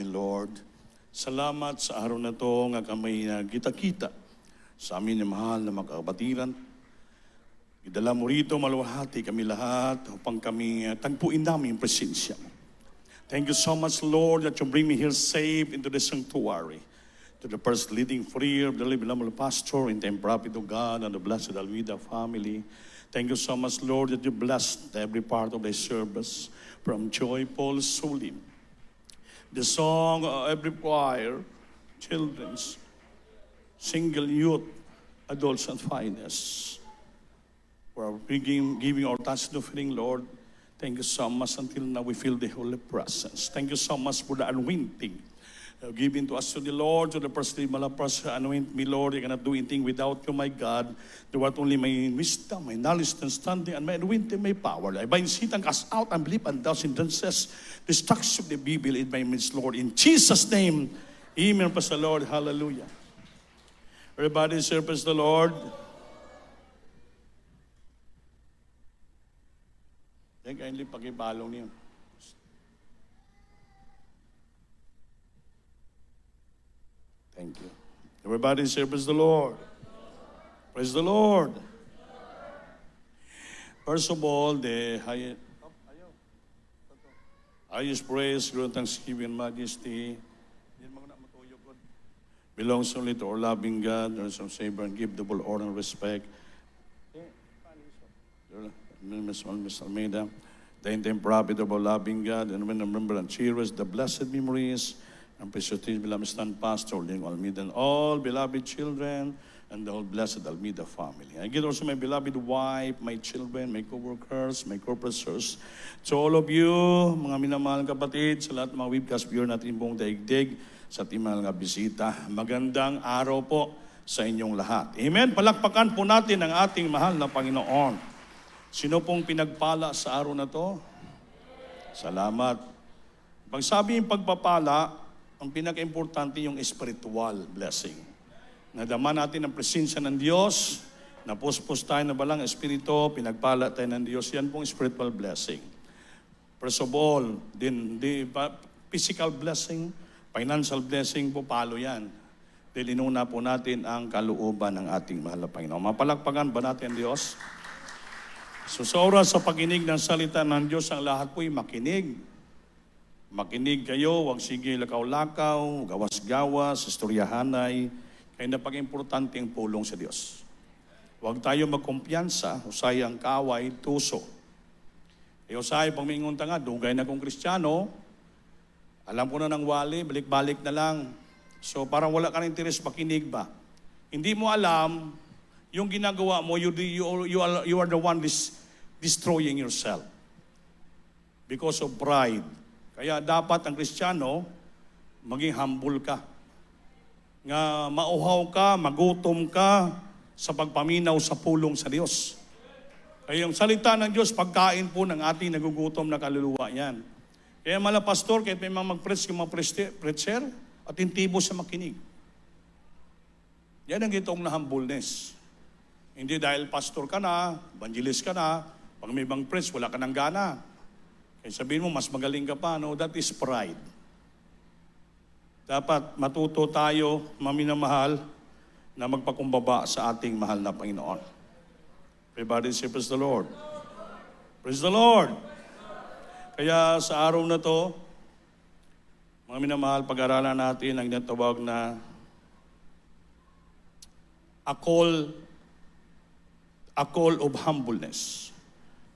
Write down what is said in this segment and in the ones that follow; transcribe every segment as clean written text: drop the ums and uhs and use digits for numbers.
Lord, salamat sa araw na to nga kami kita-kita sa amin na mahal na mga kabatiran. Idala mo rito maluwalhati kami lahat upang kami tagpuin namin yung presensya mo. Thank you so much, Lord, that you bring me here safe into the sanctuary. To the first leading prayer of the living pastor in the prophet of God and the blessed Almeida family. Thank you so much, Lord, that you blessed every part of the service from joyful solim. The song of every choir, children's, single youth, adults and finest. For giving our thanks to offering, Lord. Thank you so much until now we feel the holy presence. Thank you so much for the anointing given to us to the Lord, to the person malapas, anoint me, Lord. I cannot do anything without you, my God. Do what only my wisdom, my knowledge, understanding, and my anointing, my power. I bind Satan, cast out, and believe, and thou hindrances, destruction of the Bible in my midst, Lord. In Jesus' name, amen. Praise the Lord. Hallelujah. Everybody say, praise the Lord. Then kindly pakibalong niyo. Thank you. Everybody say, praise the Lord. Praise the Lord. First of all, the highest praise, glory, thanksgiving, majesty, belongs only to our loving God, our Savior, and give double honor and respect. Miss Almeida, the intended prophet of our loving God, and remember and cherish the blessed memories and precious beloved stand pastor, Ling Almeida, and all beloved children, and the whole blessed Almeida family. I give also my beloved wife, my children, my co-workers, my co-professors. To all of you, mga minamahal kapatid, sa lahat ng mga webcast viewer natin buong daigdig, sa ating mga bisita, magandang araw po sa inyong lahat. Amen? Palakpakan po natin ang ating mahal na Panginoon. Sino pong pinagpala sa araw na to? Salamat. Pag sabi yung pagpapala, ang pinaka-importante yung spiritual blessing. Nadama natin ang presensya ng Diyos, napuspos tayo na balang espiritu, pinagpala tayo ng Diyos. Yan pong spiritual blessing. First of all, the physical blessing, financial blessing po, palo yan. Dahil inuna po natin ang kalooban ng ating mahal na Panginoon. Mapalakpakan ba natin ang Diyos? So sa oras sa pakinig ng salita ng Diyos, ang lahat po'y makinig. Makinig kayo, huwag sige lakaw-lakaw, gawas-gawas, istoryahanay. Kaya napaka-importante ang pulong sa Diyos. Huwag tayo magkumpiyansa, usay ang kaway, tuso. E usay, pag may ingunta nga, dugay na kong Kristiyano, alam ko na ng wali, balik-balik na lang. So parang wala ka ng interes, makinig ba? Hindi mo alam, yung ginagawa mo, you are the one destroying yourself. Because of pride. Kaya dapat ang Kristiyano, maging humble ka. Nga mauhaw ka, magutom ka sa pagpaminaw sa pulong sa Diyos. Kaya yung salita ng Diyos, pagkain po ng ating nagugutom na kaluluwa yan. Kaya mga pastor, kahit may mga mag-preach yung mga preacher, at intibo sa makinig. Yan ang gitong na humbleness. Hindi dahil pastor ka na, evangelist ka na, pag may bang preach, wala ka ng gana. Kaya sabihin mo, mas magaling ka pa. No, that is pride. Dapat matuto tayo, maminamahal, na magpakumbaba sa ating mahal na Panginoon. Everybody say, praise the Lord. Praise the Lord. Kaya sa araw na to, mga minamahal, pag-aralan natin ang natawag na a call of humbleness.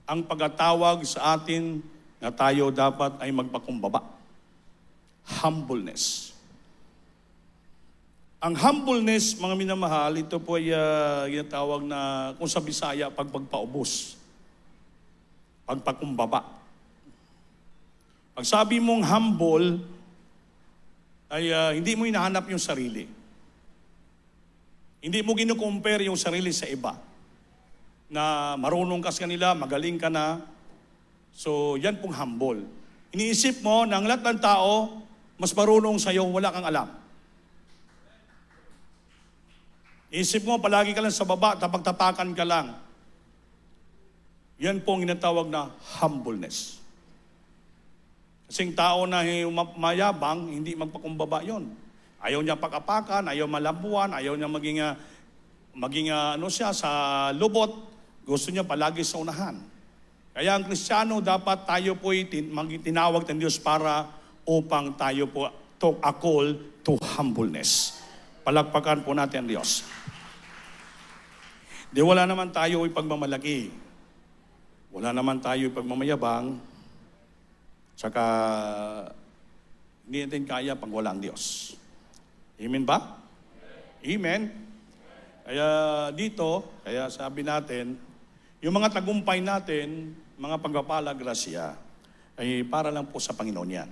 Ang pagkatawag sa atin na tayo dapat ay magpakumbaba. Humbleness. Ang humbleness, mga minamahal, ito po ay ginatawag na, kung sa Bisaya, pagpaubos. Pagpakumbaba. Pag sabi mong humble, ay hindi mo hinahanap yung sarili. Hindi mo kinukompare yung sarili sa iba. Na marunong ka sa kanila, magaling ka na. So, yan pong humble. Iniisip mo na ang lahat ng tao, mas marunong sa'yo, wala kang alam. Isip mo, palagi ka lang sa baba, tapagtapakan ka lang. Yan pong inatawag na humbleness. Kasing tao na mayabang, hindi magpakumbaba yon. Ayaw niya pakapakan, ayaw malambuan, ayaw niya maging ano siya sa lubot. Gusto niya palagi sa unahan. Kaya ang Kristiyano, dapat tayo po'y tinawag ng Diyos para upang tayo po a call to humbleness. Palakpakan po natin ang Diyos. Di wala naman tayo ipagmamalaki. Wala naman tayo ipagmamayabang. Tsaka hindi natin kaya pag walang Diyos. Amen ba? Amen. Kaya dito, kaya sabi natin, yung mga tagumpay natin, mga pagpapala, grasya, ay para lang po sa Panginoon yan.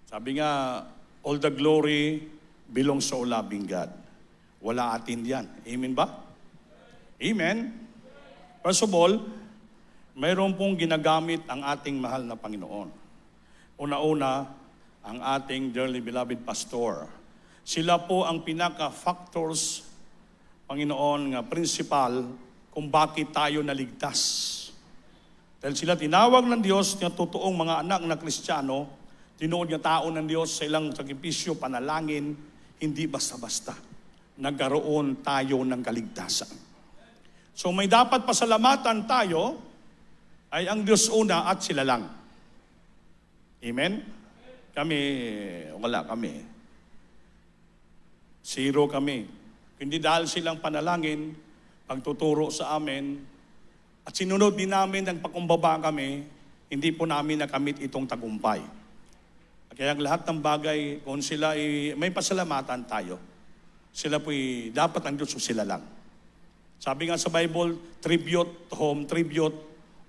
Sabi nga, all the glory belongs to loving God. Wala atin yan. Amen ba? Amen. First of all, mayroon pong ginagamit ang ating mahal na Panginoon. Una-una, ang ating dearly beloved pastor. Sila po ang pinaka-factors, Panginoon, nga principal kung bakit tayo naligtas. Dahil sila tinawag ng Diyos na totoong mga anak na Kristiyano, tinuod nga tao ng Diyos sa ilang sakripisyo, panalangin, hindi basta-basta. Nagkaroon tayo ng kaligtasan. So may dapat pasalamatan tayo, ay ang Diyos una at sila lang. Amen? Kami, wala kami. Zero kami. Hindi dahil silang panalangin, pagtuturo sa amin, at sinunod din namin ang pakumbaba kami, hindi po namin nakamit itong tagumpay. Kaya ang lahat ng bagay, kung sila may pasalamatan tayo, sila po'y dapat ang Diyos o sila lang. Sabi nga sa Bible, tribute to whom tribute,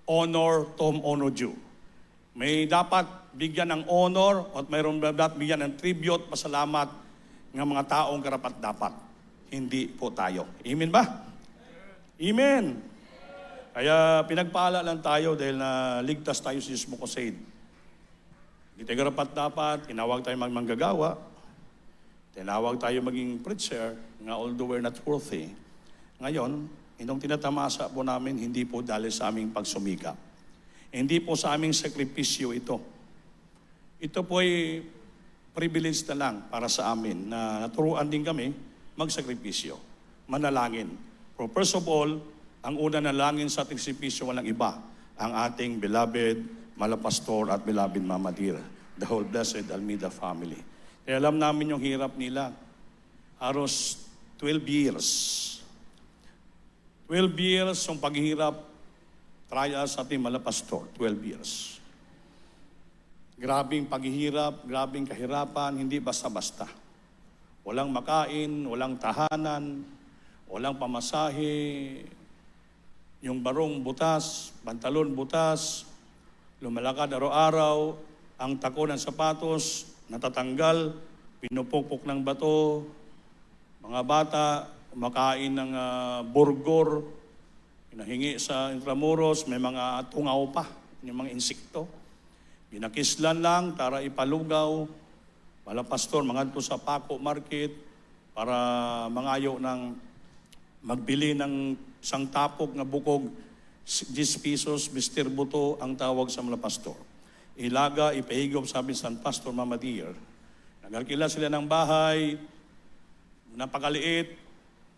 honor to whom honor due. May dapat bigyan ng honor at mayroon dapat bigyan ng tribute, pasalamat ng mga taong karapat-dapat. Hindi po tayo. Amen ba? Amen. Kaya pinagpala lang tayo dahil ligtas tayo sa Diyos Mokosaid. Hindi tayo karapat-dapat, tinawag tayo manggagawa, tinawag tayo maging preacher, nga although we're not worthy. Ngayon, itong tinatamasa po namin, hindi po dahil sa aming pagsumikap. Hindi po sa aming sakripisyo ito. Ito po ay privilege na lang para sa amin na naturuan din kami magsakripisyo, manalangin. For first of all, ang una na langin sa ating sakripisyo walang iba, ang ating beloved Malapastor at beloved Mama Dear, the whole blessed Almeida family. Kaya alam namin yung hirap nila. Halos 12 years. 12 years yung paghihirap, trial sa ating Malapastor, 12 years. Grabing paghihirap, grabing kahirapan, hindi basta-basta. Walang makain, walang tahanan, walang pamasahe, yung barong butas, pantalon butas, lumalakad araw-araw, ang tako ng sapatos, natatanggal, pinupukpok ng bato, mga bata, kumakain ng burgor, pinahingi sa Intramuros, may mga tungaw pa, yung mga insekto. Ginakislan lang, tara ipalugaw, Malapastor, mga ito sa Paco Market, para mangayo ng magbili ng isang tapok na bukog, 10 pesos, Mr. Buto, ang tawag sa Malapastor. Ilaga, ipahigop, sabi San Pastor Mama Dear. Nag-alkila sila ng bahay, napakaliit,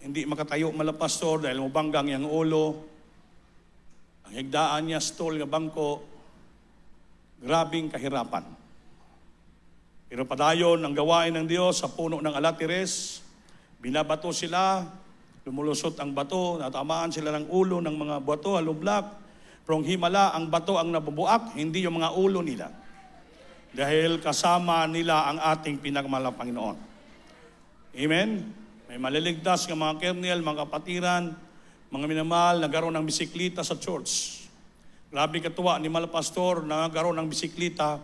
hindi makatayo Malapastor dahil mabanggang yung ulo. Ang higdaan niya, stall nga bangko, grabing kahirapan. Pero padayon ang gawain ng Diyos sa puno ng Alatires, binabato sila, lumulusot ang bato, natamaan sila ng ulo ng mga bato, halublak. Pero himala, ang bato ang nabubuak, hindi yung mga ulo nila. Dahil kasama nila ang ating pinagmahalang Panginoon. Amen? May maliligtas ng mga kernel, mga kapatiran, mga minamahal, nagkaroon ng bisiklita sa church. Grabe katuwa ni Malapastor, nagkaroon ng bisiklita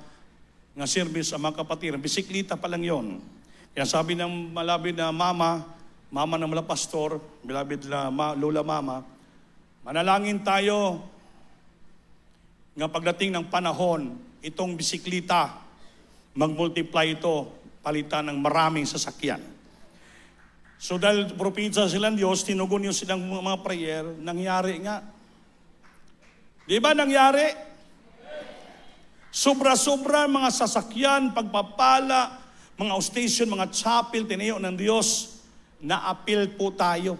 nga service sa mga kapatiran. Bisiklita pa lang yon. Kaya sabi ng malabid na mama ng Malapastor, beloved Lola Mama, manalangin tayo nga pagdating ng panahon, itong bisiklita, mag-multiply ito, palitan ng maraming sasakyan. So dahil propinsa silang Diyos, tinugon yung silang mga prayer, nangyari nga. Di ba nangyari? Sobra-sobra mga sasakyan, pagpapala, mga station, mga chapel, tinayo ng Diyos, na-appeal po tayo.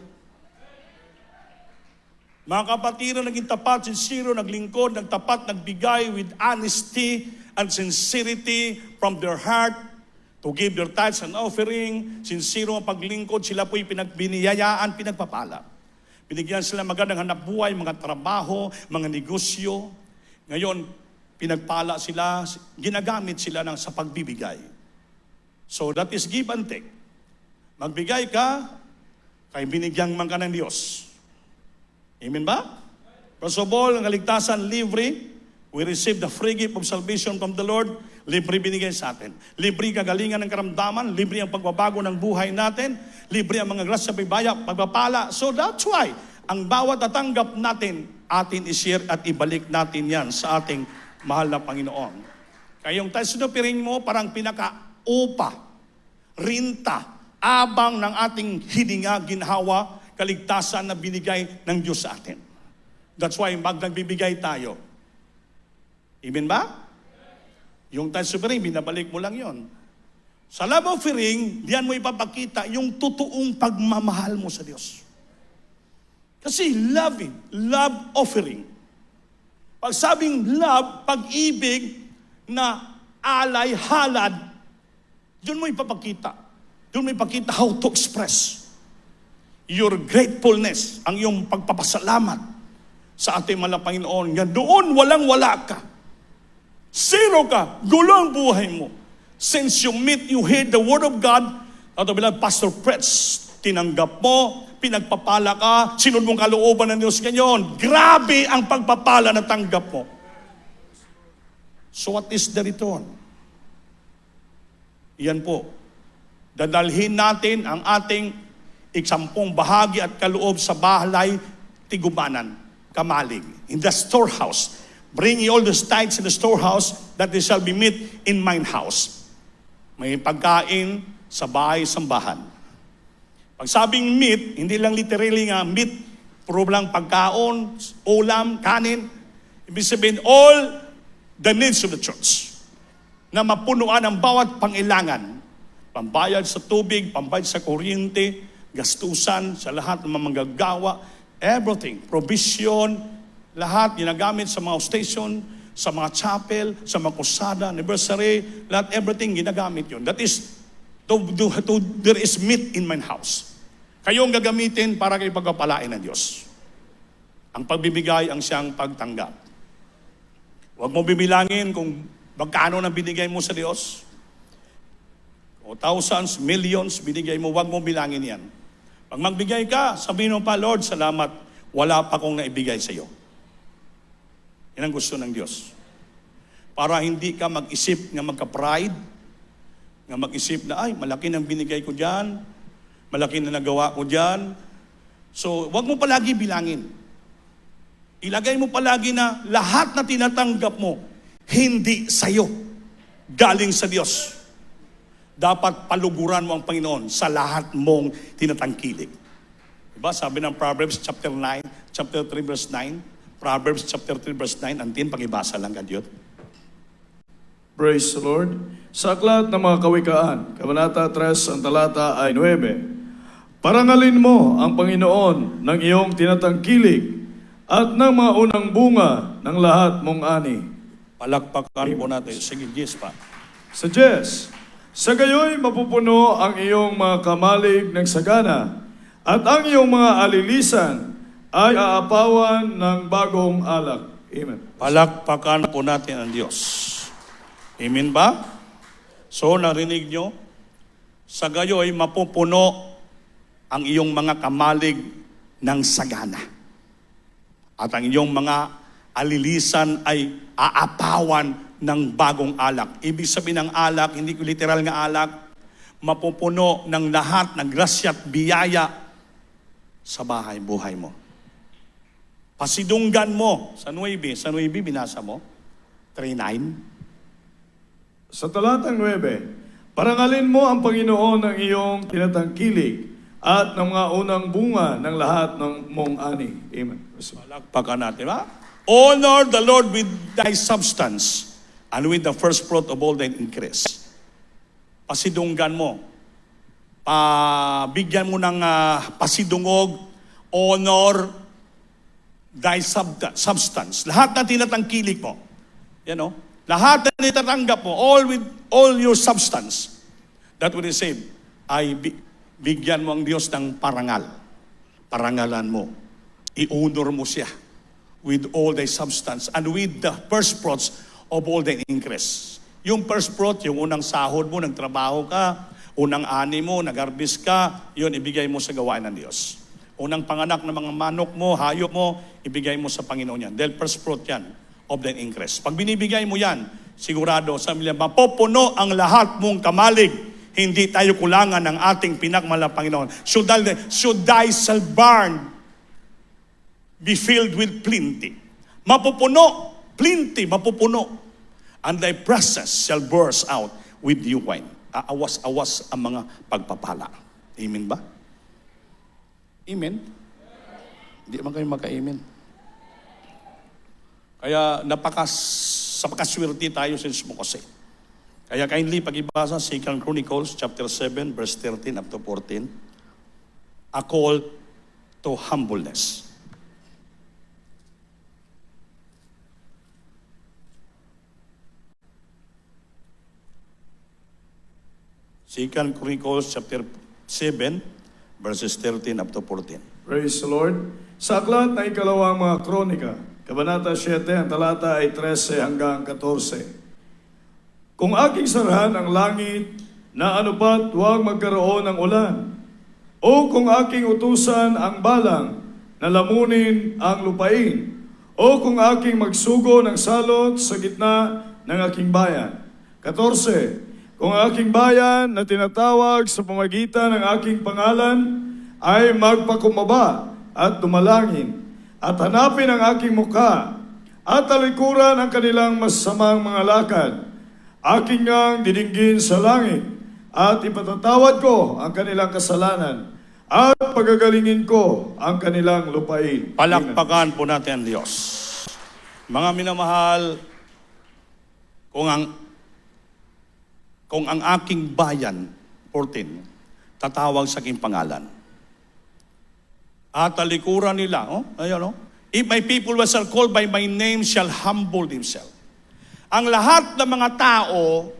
Mga kapatiran, naging tapat, sincere, naglingkod, nagtapat, nagbigay with honesty and sincerity from their heart to give their tithes and offering. Sincere ang paglingkod, sila po'y pinagbiniyayaan, pinagpapala. Binigyan sila magandang hanap buhay, mga trabaho, mga negosyo. Ngayon, pinagpala sila, ginagamit sila sa pagbibigay. So that is give and take. Magbigay ka, kay binigyan man ka ng Diyos. Amen ba? First of all, ang kaligtasan, libre. We receive the free gift of salvation from the Lord. Libre binigay sa atin. Libre kagalingan ng karamdaman. Libre ang pagbabago ng buhay natin. Libre ang mga grasya, bibaya, pagpapala. So that's why, ang bawat natanggap natin, atin i-share at ibalik natin yan sa ating mahal na Panginoon. Kaya yung tithes and offering mo, parang pinaka-upa, rinta, abang ng ating hininga, ginhawa, kaligtasan na binigay ng Diyos sa atin. That's why nagbibigay tayo. Amen ba? Yung tithes and offering, binabalik mo lang yon. Sa love offering, diyan mo ipapakita yung totoong pagmamahal mo sa Diyos. Kasi love offering. Pag sabing love, pag-ibig na alay, halad, doon mo ipapakita. Doon mo ipakita how to express your gratefulness, ang iyong pagpapasalamat sa ating mahal na Panginoon. Nga doon walang-wala ka. Zero ka. Gulo ang buhay mo. Since you hear the Word of God, at bilang Pastor Pretz, tinanggap mo, pinagpapala ka, sinunod mong kalooban ng Diyos ganyan. Grabe ang pagpapala na tanggap mo. So what is the return? Yan po. Dadalhin natin ang ating 10 bahagi at kaloob sa bahalay, tigubanan, kamalig, in the storehouse. Bring ye all the tithes in the storehouse, that they shall be meat in mine house. May pagkain sa bahay-sambahan. Pag sabing meat, hindi lang literally nga meat, puro lang pagkaon, ulam, kanin. Ibig sabihin, all the needs of the church na mapunuan ang bawat pangailangan. Pambayad sa tubig, pambayad sa kuryente, gastusan sa lahat ng mga manggagawa, everything, provision, lahat ginagamit sa mga station, sa mga chapel, sa mga kusada, anniversary, lahat, everything ginagamit yun. That is, there is meat in my house. Kayong gagamitin para kay pagpapalain ng Diyos. Ang pagbibigay ang siyang pagtanggap. Huwag mo bibilangin kung magkano na binigay mo sa Diyos. O thousands, millions, binigay mo, huwag mo bilangin yan. Pag magbigay ka, sabihin mo pa, Lord, salamat, wala pa akong naibigay sa iyo. Yan ang gusto ng Diyos. Para hindi ka mag-isip nga magka-pride, nga mag-isip na, ay, malaki nang binigay ko dyan, malaki na nagawa ko dyan. So, wag mo palagi bilangin. Ilagay mo palagi na lahat na tinatanggap mo, hindi sa'yo, galing sa Diyos. Dapat paluguran mo ang Panginoon sa lahat mong tinatangkilik. Diba? Sabi ng Proverbs chapter 3 verse 9, Proverbs chapter 3 verse 9, antin, pakibasa lang kadyot. Praise the Lord. Sa aklat ng mga kawikaan, Kabanata 3, ang talata ay 9, parangalin mo ang Panginoon ng iyong tinatangkilik at ng mga unang bunga ng lahat mong ani. Palakpakan po natin. Sige, yes pa. Sa Jess, sa gayoy mapupuno ang iyong mga kamalig ng sagana at ang iyong mga alilisan ay aapawan ng bagong alak. Amen. Palakpakan po natin ang Diyos. Amen ba? So, narinig nyo? Sa gayoy mapupuno ang iyong mga kamalig ng sagana. At ang iyong mga alilisan ay aapawan ng bagong alak. Ibig sabihin ng alak, hindi ko literal nga alak, mapupuno ng lahat ng grasya at biyaya sa bahay, buhay mo. Pasidunggan mo sa 9, binasa mo, 3:9. Sa talatang 9, parangalin mo ang Panginoon ng iyong tinatangkilik at ng mga unang bunga ng lahat ng mong ani. Amen. Palakpakan natin, ha? Honor the Lord with thy substance and with the first fruit of all thine increase. Pasidunggan mo. Bigyan mo ng pasidungog, honor, thy substance. Lahat na tinatangkilik mo. Yan o. Lahat na nitatanggap mo, all your substance. That would say, bigyan mo ang Diyos ng parangal. Parangalan mo. I-honor mo siya with all thy substance and with the first fruits of all thy increase. Yung first fruit, yung unang sahod mo, nagtrabaho ka, unang ani mo, nag-harvest ka, yun ibigay mo sa gawain ng Diyos. Unang panganak ng mga manok mo, hayop mo, ibigay mo sa Panginoon yan. Dahil first fruit yan of thy increase. Pag binibigay mo yan, sigurado, sabi niya, mapupuno ang lahat mong kamalig. Hindi tayo kulangan ng ating pinagmahal na Panginoon. Should thy shall barn be filled with plenty. Mapupuno, plenty, mapupuno. And thy presence shall burst out with new wine. Aawas-awas ang mga pagpapala. Amen ba? Amen? Hindi man kayo magka-amen. Kaya napakaswerte tayo sa Diyos mo kasi. Kaya kindly pag-ibasa 2 Chronicles chapter 7 verse 13 up to 14. A call to humbleness. 2 Chronicles chapter 7, verses 13 up to 14. Praise the Lord. Sa aklat na ikalawang mga kronika, Kabanata 7, ang talata ay 13 hanggang 14. Kung aking sarahan ang langit, na anupat huwag magkaroon ng ulan, o kung aking utusan ang balang, na lamunin ang lupain, o kung aking magsugo ng salot sa gitna ng aking bayan. 14. Kung aking bayan na tinatawag sa pamagitan ng aking pangalan ay magpakumbaba at tumalangin at hanapin ang aking mukha at talikuran ang kanilang masamang mga lakad, aking ngang didinggin sa langit at ipatatawad ko ang kanilang kasalanan at pagagalingin ko ang kanilang lupain. Palakpakan po natin ang Diyos. Mga minamahal, kung ang aking bayan, 14, tatawag sa aking pangalan. At talikuran nila, if my people who are called by my name shall humble themselves. Ang lahat ng mga tao,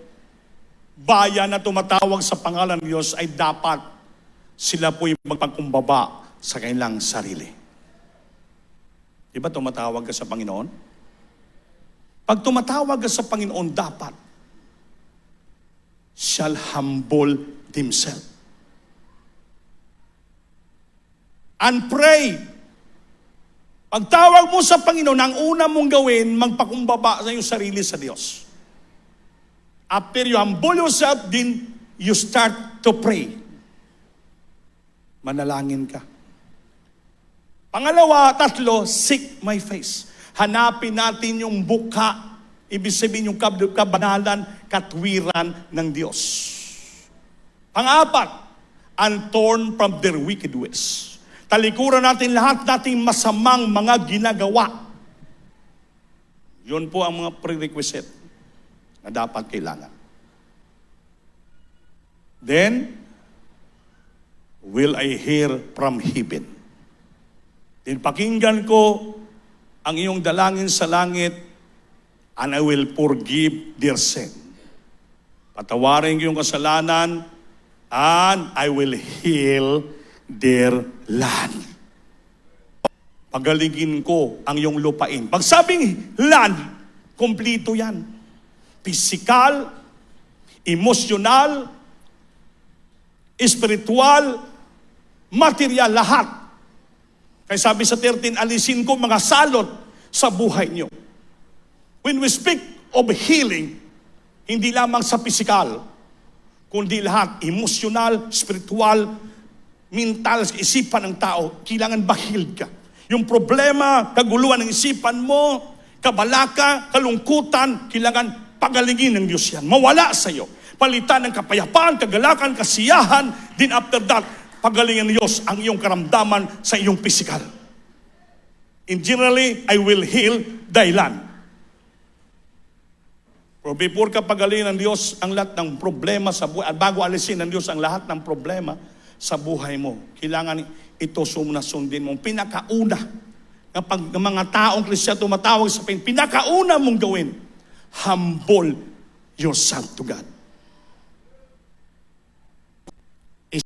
bayan na tumatawag sa pangalan ng Diyos ay dapat sila po'y magpagkumbaba sa kanilang sarili. Di ba tumatawag ka sa Panginoon? Pag tumatawag ka sa Panginoon, dapat shall humble themselves. And pray. Pagtawag mo sa Panginoon, ang una mong gawin, magpakumbaba sa iyong sarili sa Diyos. After you humble yourself, then you start to pray. Manalangin ka. Pangalawa, tatlo, seek my face. Hanapin natin yung bukha. Ibig sabihin yung kabanalan, katwiran ng Diyos. Pang-apat, and turn from their wicked ways. Talikuran natin lahat nating masamang mga ginagawa. Yun po ang mga prerequisite na dapat kailangan. Then, will I hear from heaven? Then pakinggan ko ang iyong dalangin sa langit, and I will forgive their sin. Patawarin ko yung kasalanan, and I will heal their land. Pagalingin ko ang iyong lupain. Pag sabing land, kumplito yan. Physical, emotional, spiritual, material, lahat. Kaya sabi sa 13, alisin ko mga salot sa buhay niyo. When we speak of healing, hindi lamang sa physical, kundi lahat, emotional, spiritual, mental, isipan ng tao, kailangan ba-healed ka. Yung problema, kaguluhan ng isipan mo, kabalaka, kalungkutan, kailangan pagalingin ng Diyos yan. Mawala sa iyo. Palitan ng kapayapaan, kagalakan, kasiyahan, din after that, pagalingin ng Diyos ang iyong karamdaman sa iyong physical. And generally, I will heal thy land. Pero before ka pagaling ng Diyos ang lahat ng problema sa buhay, at bago alisin ng Diyos ang lahat ng problema sa buhay mo, kailangan ito sundin mo. Pinakauna, kapag ng mga taong Kristiyan tumatawag sa pinakauna mong gawin, humble yourself to God.